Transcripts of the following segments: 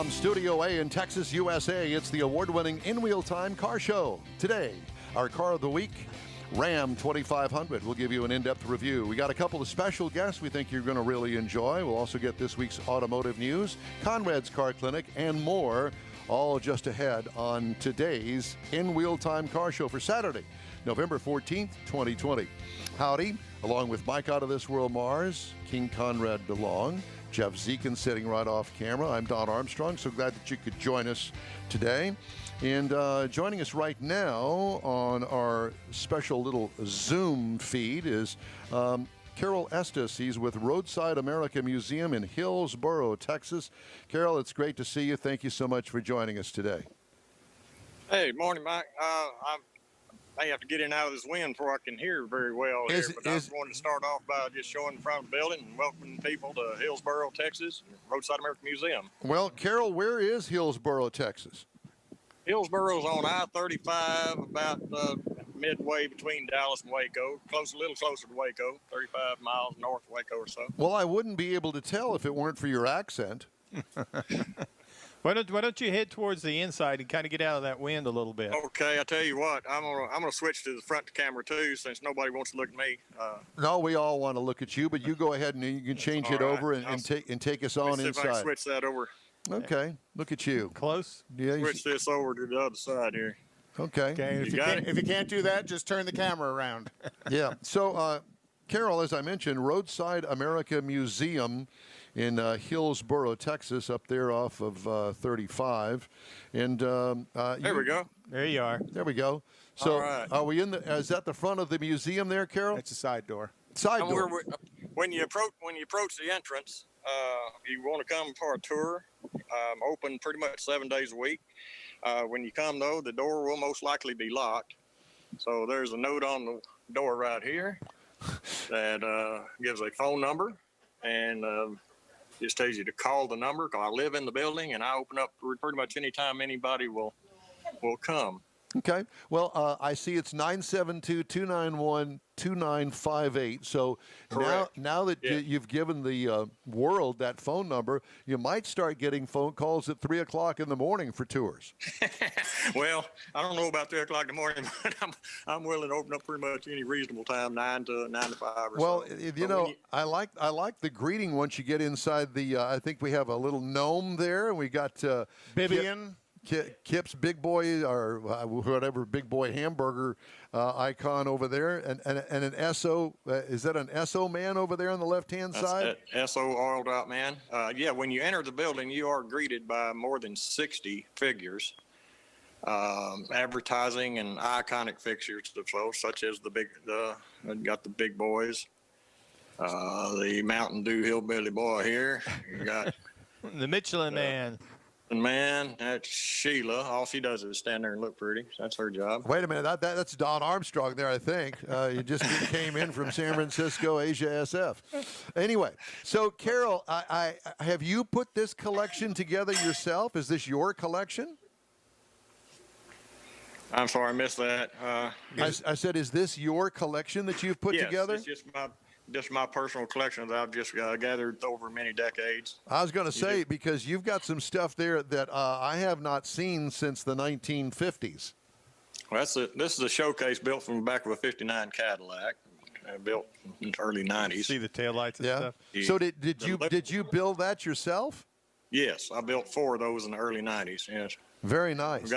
From Studio A in Texas, USA, it's the award-winning In Wheel Time Car Show. Today, our car of the week, Ram 2500. We'll give you an in-depth review. We got a couple of special guests we think you're going to really enjoy. We'll also get this week's automotive news, Conrad's Car Clinic, and more, all just ahead on today's In Wheel Time Car Show for Saturday, November 14th, 2020. Howdy, along with Mike Out of This World Mars, King Conrad DeLong, Jeff Zekin sitting right off camera. I'm Don Armstrong. So glad that you could join us today. And joining us right now on our special little Zoom feed is Carroll Estes. He's with Roadside America Museum in Hillsboro, Texas. Carroll, it's great to see you. Thank you so much for joining us today. Hey, morning, Mike. I have to get in and out of this wind before I can hear very well here. I was going to start off by just showing the front of the building and welcoming people to Hillsboro, Texas, Roadside America Museum. Well, Carroll, where is Hillsboro, Texas? Hillsboro's on I-35, about midway between Dallas and Waco, a little closer to Waco, 35 miles north of Waco or so. Well, I wouldn't be able to tell if it weren't for your accent. Why don't you head towards the inside and kind of get out of that wind a little bit? Okay, I tell you what, I'm gonna switch to the front camera too, since nobody wants to look at me. No, we all want to look at you, but you go ahead and you can change it over and take us on see inside. if I can switch that over. Okay, look at you. Close. Yeah. Switch this over to the other side here. Okay. Okay. If you can't do that, just turn the camera around. Yeah. So, Carroll, as I mentioned, Roadside America Museum in Hillsboro, Texas, up there off of 35. And there we go. There you are. There we go. So, all right. Are we in the? Is that the front of the museum there, Carroll? It's a side door. Side door. When you approach the entrance, you want to come for a tour. Open pretty much 7 days a week. When you come, though, the door will most likely be locked. So there's a note on the door right here that gives a phone number and just tells you to call the number. I live in the building, and I open up pretty much any time anybody will come. Okay. Well, I see it's 972-291-2958. So now that you've given the world that phone number, you might start getting phone calls at 3 o'clock in the morning for tours. Well, I don't know about 3 o'clock in the morning, but I'm willing to open up pretty much any reasonable time, 9 to 5 or well, so. Well, I like the greeting once you get inside the. I think we have a little gnome there, and we got Vivian. Kip's Big Boy or whatever Big Boy hamburger icon over there, and an SO. Is that an SO man over there on the left-hand side? SO oiled out man. Yeah, when you enter the building, you are greeted by more than 60 figures, advertising and iconic fixtures, such as the Big Boys, the Mountain Dew Hillbilly Boy here. You got the Michelin Man. Man, that's Sheila. All she does is stand there and look pretty. That's her job. Wait a minute. That's Don Armstrong there, I think. You just came in from San Francisco, Asia SF. Anyway, so, Carroll, I have you put this collection together yourself? Is this your collection? I'm sorry, I missed that. I said, is this your collection that you've put together? Yes, it's just my personal collection that I've just gathered over many decades. I was going to say, because you've got some stuff there that I have not seen since the 1950s. Well, this is a showcase built from the back of a '59 Cadillac, built in the early '90s. See the taillights and stuff. So did you build that yourself? Yes, I built 4 of those in the early '90s. Yes. Very nice.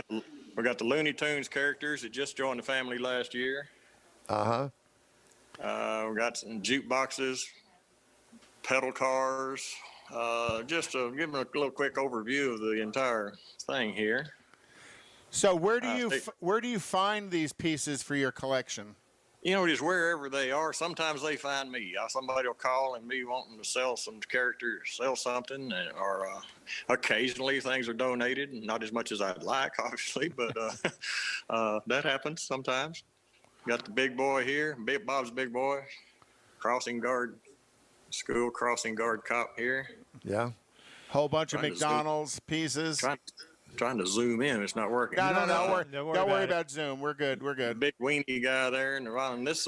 We got the Looney Tunes characters that just joined the family last year. We got some jukeboxes, pedal cars. Just to give them a little quick overview of the entire thing here. So where do you find these pieces for your collection? You know, just wherever they are. Sometimes they find me. Somebody will call and me wanting to sell some character, sell something, or occasionally things are donated. Not as much as I'd like, obviously, but that happens sometimes. Got the Big Boy here, Bob's Big Boy, school crossing guard cop here. Yeah. Whole bunch of McDonald's pieces. Trying to zoom in, it's not working. No, don't worry about Zoom. We're good. Big weenie guy there, and this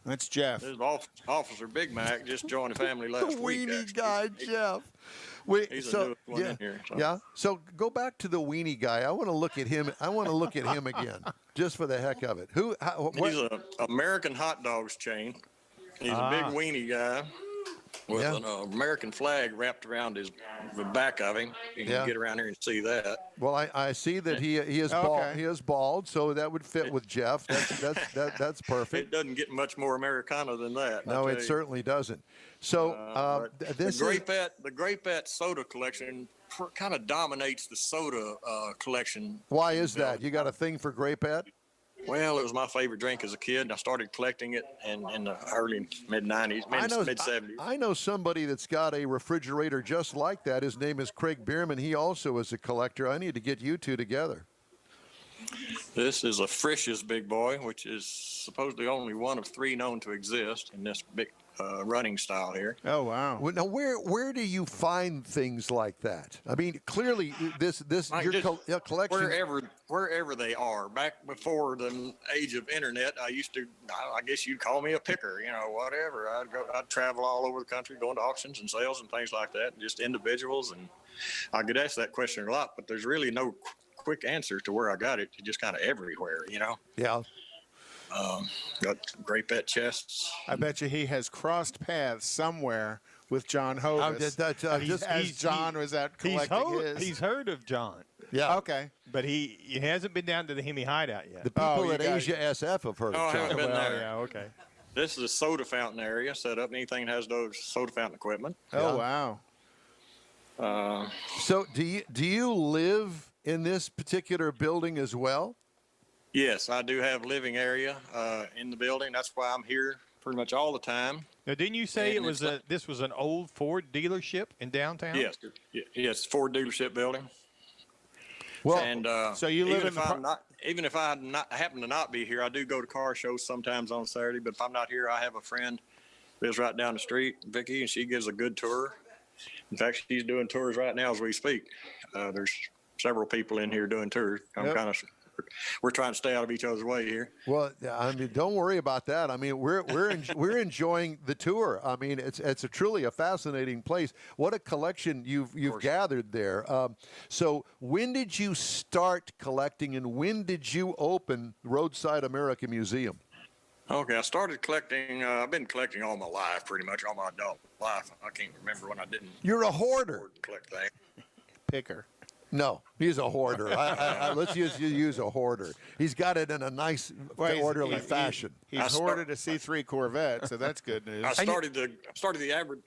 That's Jeff. This is Officer Big Mac just joined the family last week. Weenie actually. guy, Jeff. He's the newest one in here. So. Yeah. So go back to the weenie guy. I want to look at him. I want to look at him again, just for the heck of it. He's an American hot dogs chain. He's a big weenie guy with an American flag wrapped around the back of him. You can get around here and see that. Well, I see that he is bald. He is bald, so that would fit with Jeff. That's perfect. It doesn't get much more Americana than that. No, it certainly doesn't. So the Grapette soda collection kind of dominates the soda collection. Why is that? You got a thing for Grapette? Well, it was my favorite drink as a kid, and I started collecting it in the early mid-'90s, mid-'70s. I know somebody that's got a refrigerator just like that. His name is Craig Bierman. He also is a collector. I need to get you two together. This is a Frisch's Big Boy, which is supposedly only one of 3 known to exist in this big running style here. Oh, wow. Well, now, where do you find things like that? I mean, clearly, your collection. Wherever they are. Back before the age of internet, I guess you'd call me a picker, whatever. I'd travel all over the country, going to auctions and sales and things like that, just individuals. And I get asked that question a lot, but there's really no quick answer to where I got it. It's just kind of everywhere, Yeah. Got Grapette chests. I bet you he has crossed paths somewhere with John Hovis. As John was out collecting his. He's heard of John. Yeah. Okay. But he hasn't been down to the Hemi hideout yet. The people at Asia SF have heard of I John. haven't been there. Yeah, okay. This is a soda fountain area set up. Anything that has those soda fountain equipment. Oh, wow. So do you live in this particular building as well? Yes, I do have living area in the building. That's why I'm here pretty much all the time. Now, didn't you say this was an old Ford dealership in downtown? Yes, Ford dealership building. Well, and so you live even if I happen to not be here, I do go to car shows sometimes on Saturday. But if I'm not here, I have a friend who lives right down the street, Vicky, and she gives a good tour. In fact, she's doing tours right now as we speak. There's several people in here doing tours. We're trying to stay out of each other's way here. Well, I mean, don't worry about that. I mean, we're enjoying the tour. I mean, it's truly a fascinating place. What a collection you've gathered there. So, when did you start collecting, and when did you open Roadside America Museum? Okay, I started collecting. I've been collecting all my life, pretty much all my adult life. I can't remember when I didn't. You're a hoarder. Collect things. Picker. No, he's a hoarder. Let's use a hoarder. He's got it in a nice, orderly fashion. He's hoarded a C3 Corvette, so that's good news. I started the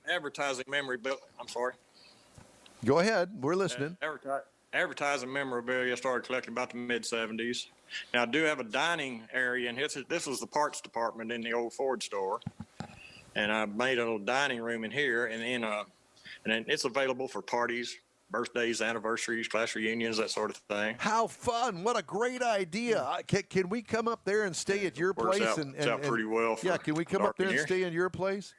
advertising memory bill. I'm sorry. Go ahead. We're listening. Advertising memorabilia I started collecting about the mid-'70s. Now, I do have a dining area, and this was the parts department in the old Ford store. And I made a little dining room in here, and then it's available for parties, birthdays, anniversaries, class reunions, that sort of thing. How fun. What a great idea. Can we come up there and stay at your place? It's out pretty well. Can we come up there and stay in your place?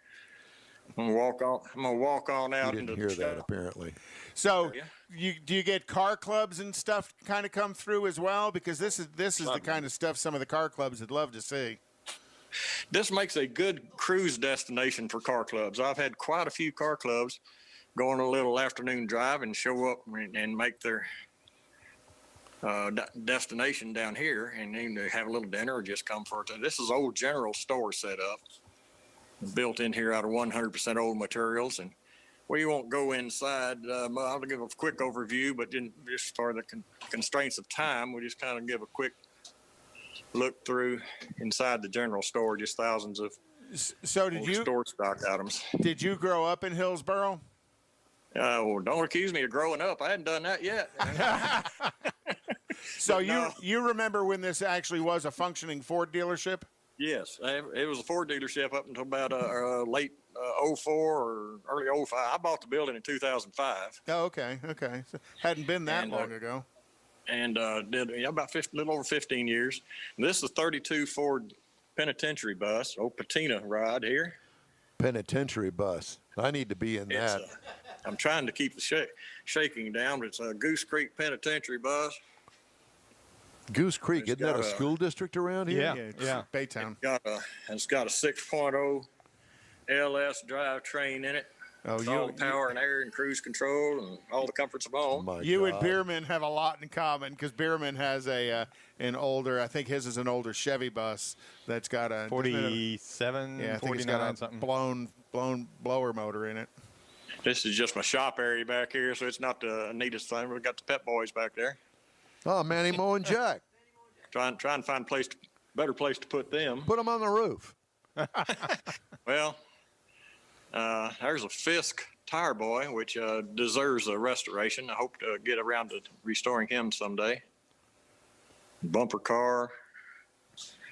I'm gonna walk on out. You didn't hear that, apparently. So, do you get car clubs and stuff kind of come through as well? Because this is the kind of stuff some of the car clubs would love to see. This makes a good cruise destination for car clubs. I've had quite a few car clubs go on a little afternoon drive and show up and make their destination down here, and then they have a little dinner or just come for it. This is old general store set up, built in here out of 100% old materials, and we won't go inside. I'll give a quick overview, but just for the constraints of time, we'll just kind of give a quick look through inside the general store, just thousands of store stock items. Did you grow up in Hillsboro? Well, don't accuse me of growing up. I hadn't done that yet. So you remember when this actually was a functioning Ford dealership? Yes, it was a Ford dealership up until about late 04 or early 05. I bought the building in 2005. Oh, okay. So, hadn't been that long ago. And did about a little over 15 years. And this is a 32 Ford Penitentiary Bus, old patina ride here. Penitentiary Bus. I need to be in that. I'm trying to keep the shaking down, but it's a Goose Creek Penitentiary Bus. Goose Creek, It's isn't that got a school district around here? Yeah. It's Baytown. It's got a 6.0 LS drivetrain in it. Oh, With all the power and air and cruise control and all the comforts of home. My You and God. Bierman have a lot in common because Bierman has an older, I think his is an older Chevy bus that's got a 47, yeah, I think it's 49, got a something. blown blower motor in it. This is just my shop area back here, so it's not the neatest thing. We've got the pet boys back there. Oh, Manny, Mo, and Jack. Trying to find a better place to put them. Put them on the roof. Well, there's a Fisk tire boy, which deserves a restoration. I hope to get around to restoring him someday. Bumper car.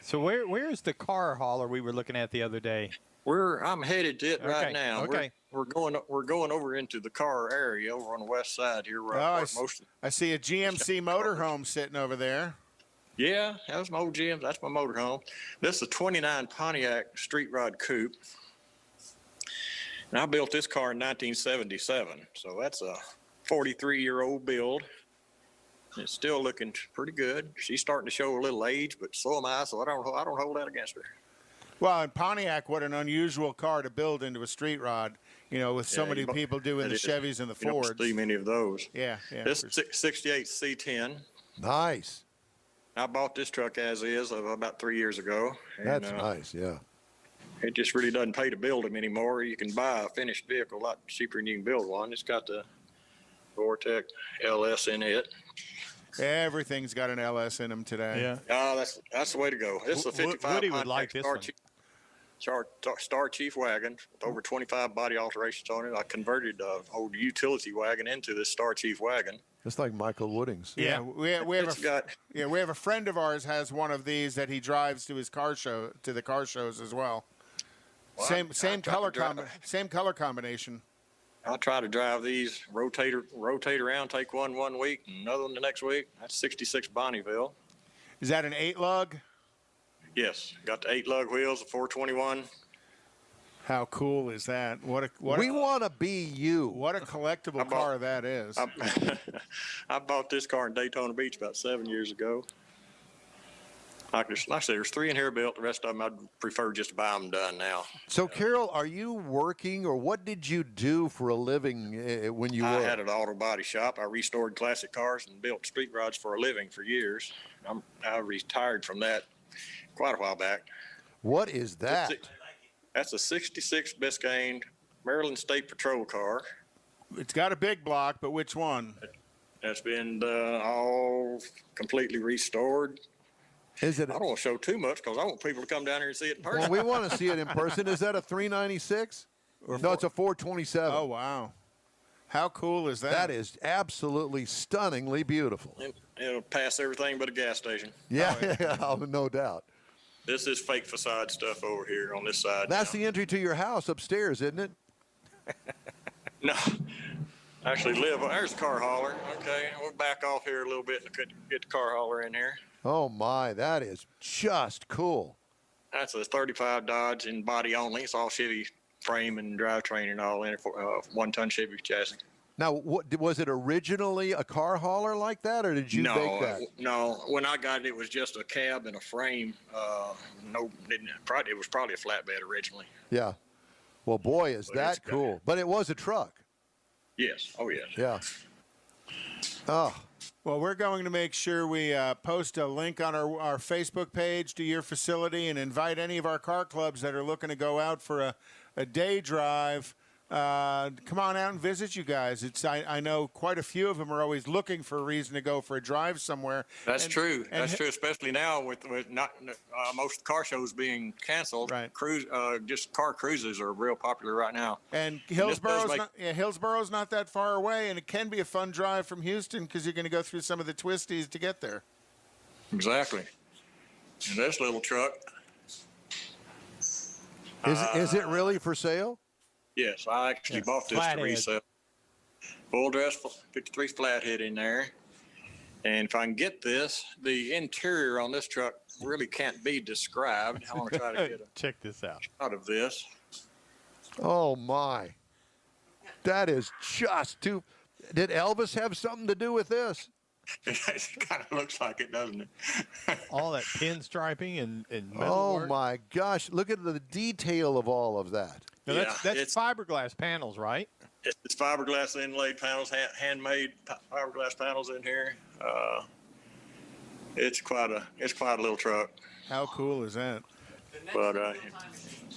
So where's the car hauler we were looking at the other day? I'm headed to it right Okay, now. okay. We're going over into the car area over on the west side here. Where I park most. I see a GMC motorhome sitting over there. Yeah, that's my old gym. That's my motorhome. This is a 29 Pontiac Street Rod Coupe. And I built this car in 1977, so that's a 43-year-old build. It's still looking pretty good. She's starting to show a little age, but so am I, so I don't hold that against her. Well, in Pontiac, what an unusual car to build into a street rod, with so many people doing the Chevys and the Fords. You don't see many of those. Yeah. This 68 C10. Nice. I bought this truck as is about 3 years ago. That's nice, yeah. It just really doesn't pay to build them anymore. You can buy a finished vehicle a lot cheaper than you can build one. It's got the Vortec LS in it. Everything's got an LS in them today. Yeah. Oh, that's the way to go. This is a 55 Woody would Pontiac like this one. Star Chief wagon with over 25 body alterations on it. I converted an old utility wagon into this Star Chief wagon. It's like Michael Wooding's. Yeah, we have a friend of ours has one of these that he drives to his car show, to the car shows as well. Well, Same color combination. I'll try to drive these, rotate around, take one week, and another one the next week. That's 66 Bonneville. Is that an 8-lug? Yes, got the 8-lug wheels, a 421. How cool is that? We want to be you. What a collectible car that is. I bought this car in Daytona Beach about 7 years ago. Like I said, there's 3 in here built. The rest of them, I'd prefer just to buy them done now. So, Carroll, are you working, or what did you do for a living when you were? I had an auto body shop. I restored classic cars and built street rods for a living for years. I retired from that quite a while back. What is that? That's a 66 Biscayne Maryland State Patrol car. It's got a big block, but which one? That's been all completely restored. Is it? I don't want to show too much because I want people to come down here and see it in person. Well, we want to see it in person. Is that a 396? No, it's a 427. Oh, wow. How cool is that? That is absolutely stunningly beautiful. It'll pass everything but a gas station. Yeah, no doubt. This is fake facade stuff over here on this side. That's the entry to your house upstairs, isn't it? No. Actually, there's a car hauler. Okay, we'll back off here a little bit and get the car hauler in here. Oh, my. That is just cool. That's a 35 Dodge in body only. It's all Chevy frame and drivetrain and all in it for 1-ton Chevy chassis. Now, was it originally a car hauler like that, or did you make that? No. When I got it, it was just a cab and a frame. It was probably a flatbed originally. Yeah. Well, boy, is But that it's got- cool. But it was a truck. Yes. Oh, yes. Yeah. Oh, Well, we're going to make sure we post a link on our Facebook page to your facility and invite any of our car clubs that are looking to go out for a day drive. Come on out and visit you guys. I know quite a few of them are always looking for a reason to go for a drive somewhere. That's true. That's true, especially now with not most of the car shows being canceled. Right. Just car cruises are real popular right now. And Hillsboro's Hillsboro's not that far away, and it can be a fun drive from Houston because you're going to go through some of the twisties to get there. Exactly. And this little truck. is it really for sale? Yes, I actually bought this to resell. Full dress 53 flathead in there. And if I can get this, the interior on this truck really can't be described. I want to try to get a Check this out. shot of this. Oh, my. That is just too. Did Elvis have something to do with this? It kind of looks like it, doesn't it? All that pinstriping and metal Oh work. my gosh! Look at the detail of all of that. Now, Yeah, that's it's- fiberglass panels, right? It's fiberglass inlaid panels, handmade fiberglass panels in here. It's quite a little truck. How cool is that? But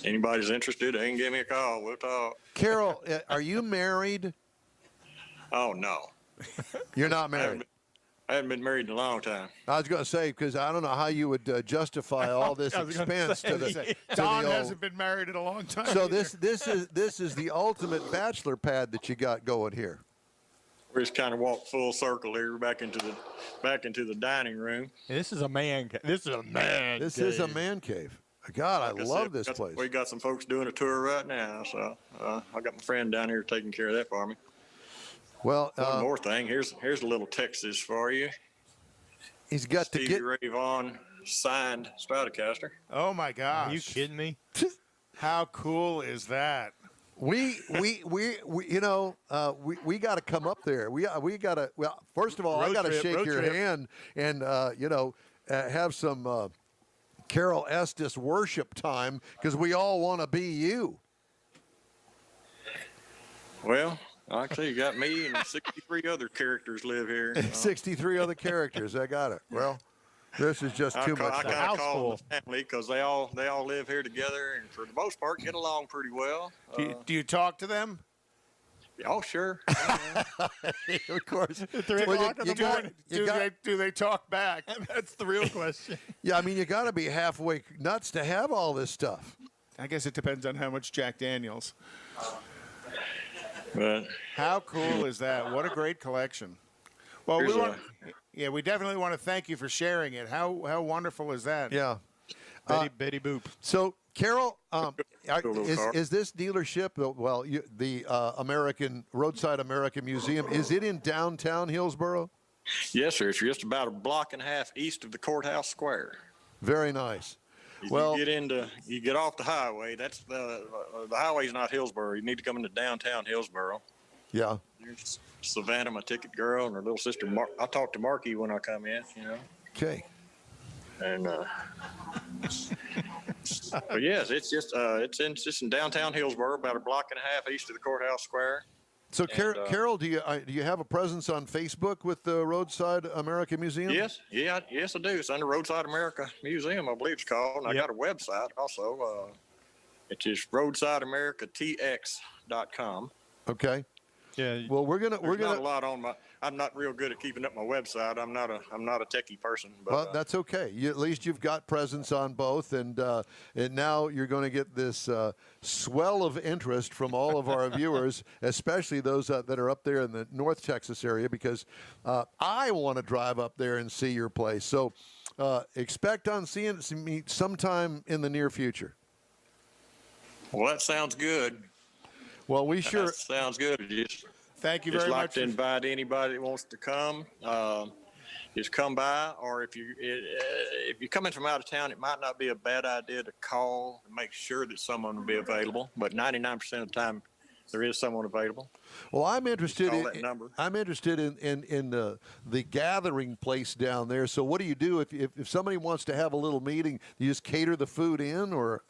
anybody's interested, they can give me a call. We'll talk. Carroll, are you married? Oh no, You're not married. I haven't been married in a long time. I was going to say, because I don't know how you would justify all this I was gonna expense say, to the Don old- hasn't been married in a long time. So either. this is the ultimate bachelor pad that you got going here. We just kind of walked full circle here back into the dining room. This is a man. This is a man. This is a man cave. God, I Like love said, this place. We got some folks doing a tour right now, so I got my friend down here taking care of that for me. Well, One more thing, here's a little Texas for you. he's got to Stevie get. Ray Vaughan signed Stratocaster. Oh my gosh! Are you kidding me? How cool is that? We you know we got to come up there. We got to. Well, first of all, I got to shake your hand and have some Carroll Estes worship time because we all want to be you. Well, actually, you got me and 63 other characters live here. 63 other characters. I got it. Well, this is just too I much. kind house of call full. them the family because they all live here together, and for the most part, get along pretty well. Do you talk to them? Oh, sure. Of course. 3 o'clock in the morning. Do they talk back? That's the real question. Yeah, I mean, you got to be halfway nuts to have all this stuff. I guess it depends on how much Jack Daniels. But How cool is that? What a great collection. Well, we definitely want to thank you for sharing it. How wonderful is that? Yeah. Betty Boop. So, Carroll, little car. is this dealership, the American Roadside America Museum, is it in downtown Hillsboro? yes, sir. It's just about a block and a half east of the courthouse square. Very nice. If Well, you get off the highway. That's the highway's not Hillsboro. You need to come into downtown Hillsboro. yeah. There's Savannah, my ticket girl, and her little sister. I talked to Marky when I come in, Okay. and but yes, it's just in downtown Hillsboro, about a block and a half east of the courthouse square. So, Carroll, do you have a presence on Facebook with the Roadside America Museum? Yes, I do. It's under Roadside America Museum, I believe it's called. And I got a website also. It's just roadsideamericatx.com. Okay. Yeah. Well, we're Not a gonna. lot on my. I'm not real good at keeping up my website. I'm not a techie person. But, Well, that's okay. At least you've got presence on both, and now you're going to get this swell of interest from all of our viewers, especially those that are up there in the North Texas area, because I want to drive up there and see your place. So expect on seeing me sometime in the near future. well, that sounds good. Well, we sure. That sounds good. Thank you Just very like much. to invite anybody that wants to come. Just come by, or if you're coming from out of town, it might not be a bad idea to call and make sure that someone will be available. But 99% of the time, there is someone available. Well, I'm interested Call that number. I'm interested in the gathering place down there. So, what do you do if somebody wants to have a little meeting? Do you just cater the food in, or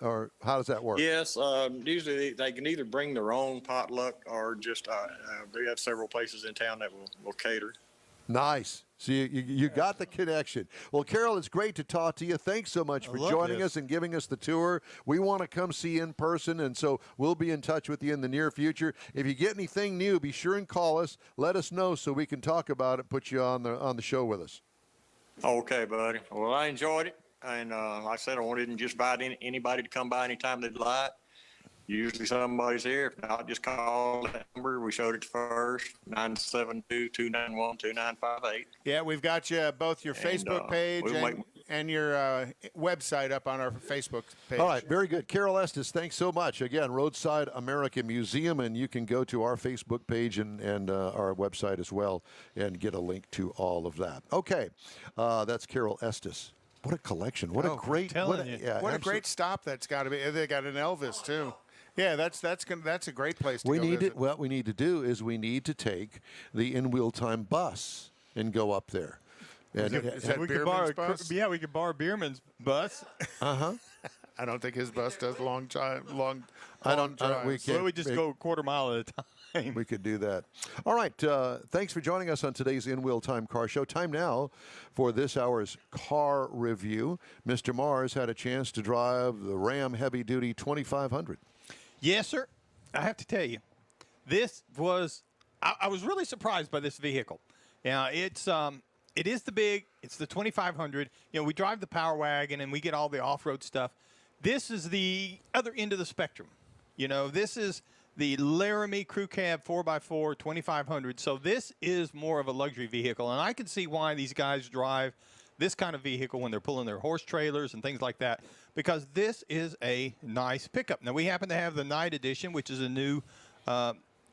how does that work? Yes, usually they can either bring their own potluck or just we have several places in town that will cater. Nice. So you got the connection. Well, Carroll, it's great to talk to you. Thanks so much for joining us and giving us the tour. We want to come see you in person, and so we'll be in touch with you in the near future. If you get anything new, be sure and call us. Let us know so we can talk about it, put you on the show with us. Okay, buddy. Well, I enjoyed it, and like I said, I wanted to just invite anybody to come by anytime they'd like. Usually somebody's here. If not, just call that number. We showed it first, 972-291-2958. Yeah, we've got you both your Facebook page and your website up on our Facebook page. All right, very good. Carroll Estes, thanks so much. Again, Roadside America Museum, and you can go to our Facebook page and our website as well and get a link to all of that. Okay, that's Carroll Estes. What a collection. What a great what a great stop that's got to be. They got an Elvis too. Yeah, that's a great place to go visit. What we need to do is we need to take the in-wheel time bus and go up there. And Is that we could Bierman's borrow, bus? yeah, we could borrow Bierman's bus. I don't think his bus does long drives. we can't. Well, we just go a quarter mile at a time. We could do that. All right. Thanks for joining us on today's In Wheel Time Car Show. Time now for this hour's car review. Mr. Mars had a chance to drive the Ram Heavy Duty 2500. Yes, sir. I have to tell you, this was. I was really surprised by this vehicle. Yeah, it is it's the 2500. You know, we drive the Power Wagon and we get all the off-road stuff. This is the other end of the spectrum. You know, this is the Laramie Crew Cab 4x4 2500. So this is more of a luxury vehicle, and I can see why these guys drive this kind of vehicle when they're pulling their horse trailers and things like that, because this is a nice pickup. Now, we happen to have the Night Edition, which is a new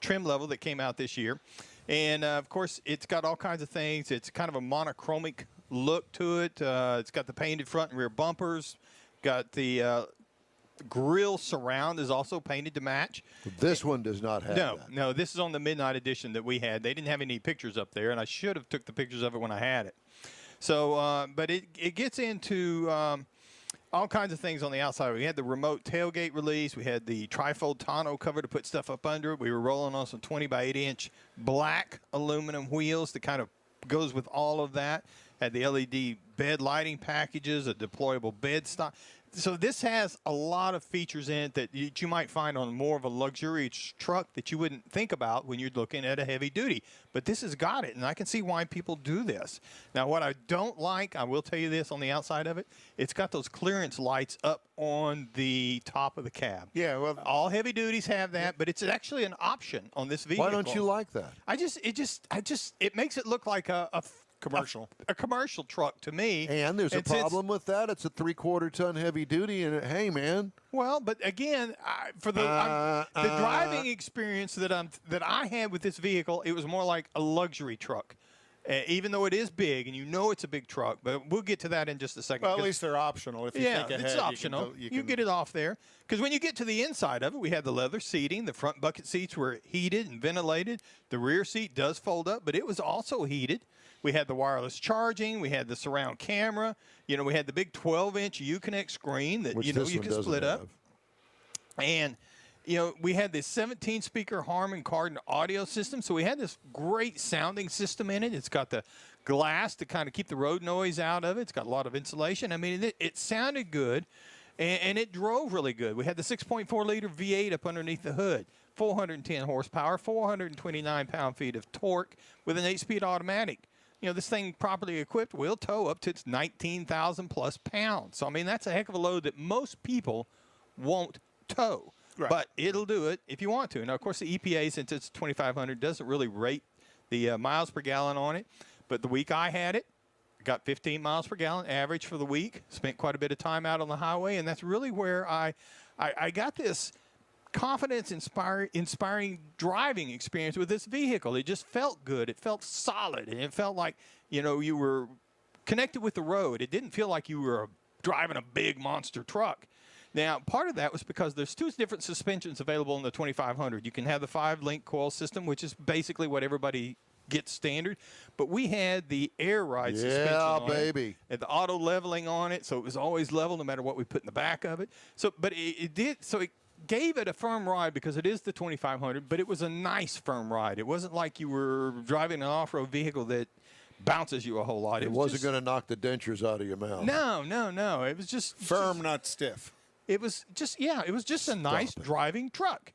trim level that came out this year. And, of course, it's got all kinds of things. It's kind of a monochromic look to it. It's got the painted front and rear bumpers. Got the grill surround is also painted to match. This one does not have that. No, this is on the Midnight Edition that we had. They didn't have any pictures up there, and I should have took the pictures of it when I had it. So, but it gets into all kinds of things on the outside. We had the remote tailgate release. We had the trifold tonneau cover to put stuff up under it. We were rolling on some 20 by 80 inch black aluminum wheels that kind of goes with all of that. Had the LED bed lighting packages, a deployable bed stop. So this has a lot of features in it that you might find on more of a luxurious truck that you wouldn't think about when you're looking at a heavy duty. But this has got it, and I can see why people do this. Now, what I don't like, I will tell you this on the outside of it, it's got those clearance lights up on the top of the cab. Yeah, well, all heavy duties have that, but it's actually an option on this vehicle. Why don't you like that? It makes it look like a commercial truck to me. And there's a problem with that. It's a 3/4 ton heavy duty, and hey, man. Well, but again, the driving experience that I had with this vehicle, it was more like a luxury truck. Even though it is big, and you know it's a big truck, but we'll get to that in just a second. Well, at least they're optional. If you think ahead, it's optional. You get it off there. Because when you get to the inside of it, we had the leather seating. The front bucket seats were heated and ventilated. The rear seat does fold up, but it was also heated. We had the wireless charging. We had the surround camera. You know, we had the big 12-inch Uconnect screen that, you can split up. And, you know, we had this 17-speaker Harman Kardon audio system. So we had this great sounding system in it. It's got the glass to kind of keep the road noise out of it. It's got a lot of insulation. I mean, it sounded good, and it drove really good. We had the 6.4-liter V8 up underneath the hood. 410 horsepower, 429 pound-feet of torque with an 8-speed automatic. You know, this thing properly equipped will tow up to its 19,000 plus pounds. So, I mean, that's a heck of a load that most people won't tow. Right. But it'll do it if you want to. Now, of course, the EPA, since it's 2,500, doesn't really rate the miles per gallon on it. But the week I had it, got 15 miles per gallon average for the week. Spent quite a bit of time out on the highway, and that's really where I got this confidence-inspiring driving experience with this vehicle. It just felt good. It felt solid, and it felt like, you know, you were connected with the road. It didn't feel like you were driving a big monster truck. Now, part of that was because there's two different suspensions available in the 2500. You can have the 5-link coil system, which is basically what everybody gets standard, but we had the air ride suspension on it, and the auto leveling on it, so it was always level no matter what we put in the back of it. So, but it gave it a firm ride because it is the 2500, but it was a nice firm ride. It wasn't like you were driving an off-road vehicle that bounces you a whole lot. It wasn't going to knock the dentures out of your mouth. No. It was just firm, not stiff. It was just a nice driving truck.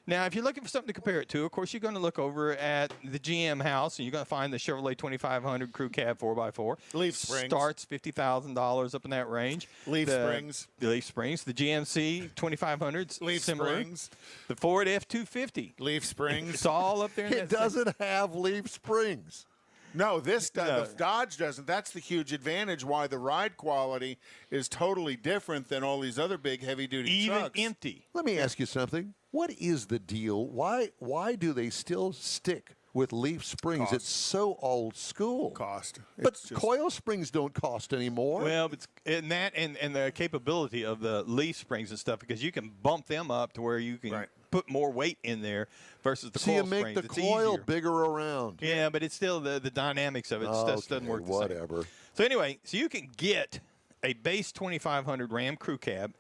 Now, if you're looking for something to compare it to, of course, you're going to look over at the GM house, and you're going to find the Chevrolet 2500 Crew Cab 4x4. Leaf Springs. Starts $50,000 up in that range. Leaf Springs. The Leaf Springs. The GMC 2500's Leaf similar. Springs. The Ford F-250. Leaf Springs. It's all up there. It doesn't have leaf springs. No, this does. The Dodge doesn't. That's the huge advantage why the ride quality is totally different than all these other big heavy-duty trucks. Even empty. Let me ask you something. What is the deal? Why do they still stick with leaf springs? Cost. It's so old school. Cost. But coil springs don't cost anymore. Well, it's in that and the capability of the leaf springs and stuff, because you can bump them up to where you can put more weight in there versus the So coil you make springs. the It's coil easier. bigger around. Yeah, but it's still the dynamics of it just doesn't work the same. Whatever. So anyway, so you can get a base 2500 Ram Crew Cab,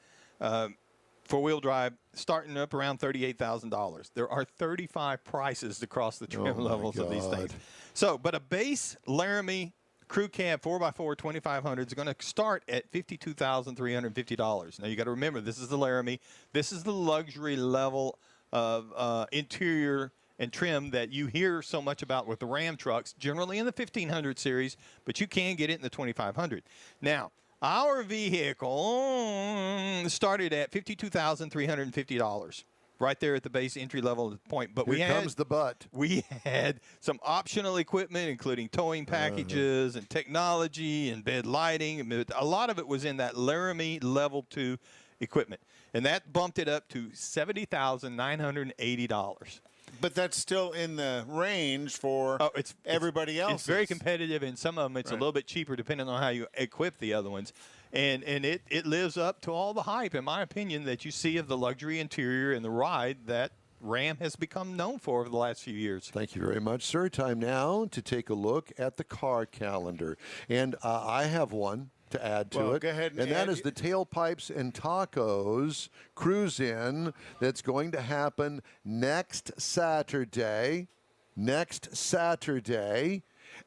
four-wheel drive, starting up around $38,000. There are 35 prices across the trim levels of these things. So, but a base Laramie Crew Cab 4x4 2500 is going to start at $52,350. Now you got to remember, this is the Laramie. This is the luxury level of interior and trim that you hear so much about with the Ram trucks, generally in the 1500 series, but you can get it in the 2500. Now, our vehicle started at $52,350, right there at the base entry level point. But Here comes the butt. We had some optional equipment, including towing packages and technology and bed lighting. A lot of it was in that Laramie Level 2 equipment, and that bumped it up to $70,980. But that's still in the range for everybody else. It's very competitive, and some of them it's a little bit cheaper depending on how you equip the other ones. And it lives up to all the hype, in my opinion, that you see of the luxury interior and the ride that Ram has become known for over the last few years. Thank you very much, sir. Time now to take a look at the car calendar. And I have one to add to it. Go ahead and that is the Tailpipes and Tacos Cruise-In that's going to happen next Saturday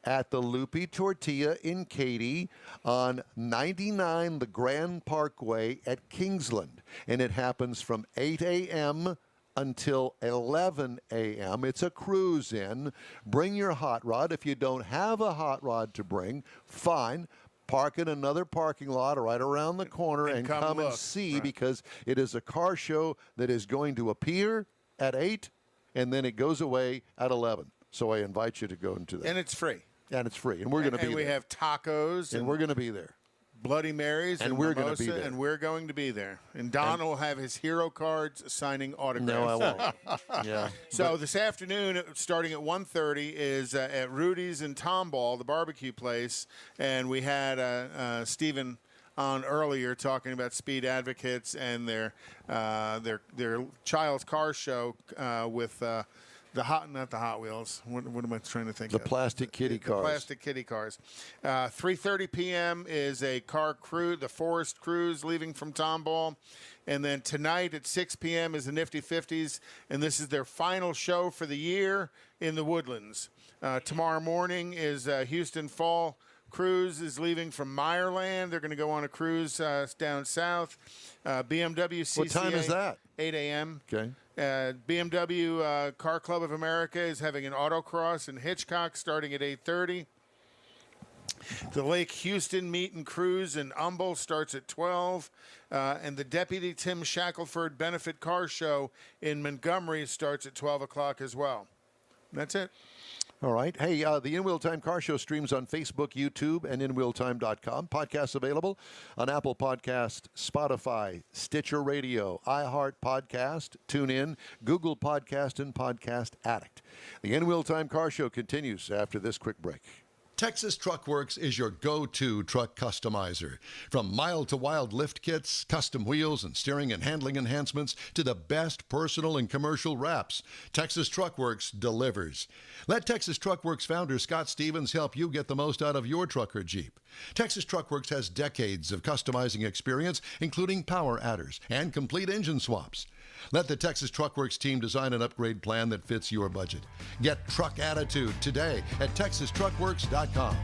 at the Loopy Tortilla in Katy on 99 the Grand Parkway at Kingsland. And it happens from 8 a.m. until 11 a.m. It's a cruise-in. Bring your hot rod. If you don't have a hot rod to bring, fine. Park in another parking lot right around the corner and come and see, because it is a car show that is going to appear at 8 and then it goes away at 11. So I invite you to go into that. And it's free. And it's free. And we're going to be there. And we have tacos. And we're going to be there. Bloody Marys and we're going to be there. And we're going to be there. And Don will have his hero cards signing autographs. No, I won't. Yeah. So this afternoon, starting at 1:30, is at Rudy's in Tomball, the barbecue place. And we had Stephen on earlier talking about Speed Advocates and their child's car show with not the Hot Wheels. What am I trying to think of? The plastic kitty cars. The plastic kitty cars. 3:30 p.m. is a car cruise, the Forest Cruise, leaving from Tomball. And then tonight at 6 p.m. is the Nifty 50s, and this is their final show for the year in the Woodlands. Tomorrow morning is Houston Fall Cruise is leaving from Meyerland. They're going to go on a cruise down south. BMW CCA. What time is that? 8 a.m. Okay. BMW Car Club of America is having an autocross in Hitchcock starting at 8:30. The Lake Houston Meet and Cruise in Humble starts at 12. And the Deputy Tim Shackelford Benefit Car Show in Montgomery starts at 12 o'clock as well. And that's it. All right. Hey, the In Wheel Time Car Show streams on Facebook, YouTube, and InWheelTime.com. Podcasts available on Apple Podcast, Spotify, Stitcher Radio, iHeart Podcast, TuneIn, Google Podcast, and Podcast Addict. The In Wheel Time Car Show continues after this quick break. Texas Truck Works is your go-to truck customizer. From mild-to-wild lift kits, custom wheels, and steering and handling enhancements to the best personal and commercial wraps, Texas Truck Works delivers. Let Texas Truck Works founder Scott Stevens help you get the most out of your truck or Jeep. Texas Truck Works has decades of customizing experience, including power adders and complete engine swaps. Let the Texas Truck Works team design an upgrade plan that fits your budget. Get truck attitude today at TexasTruckWorks.com.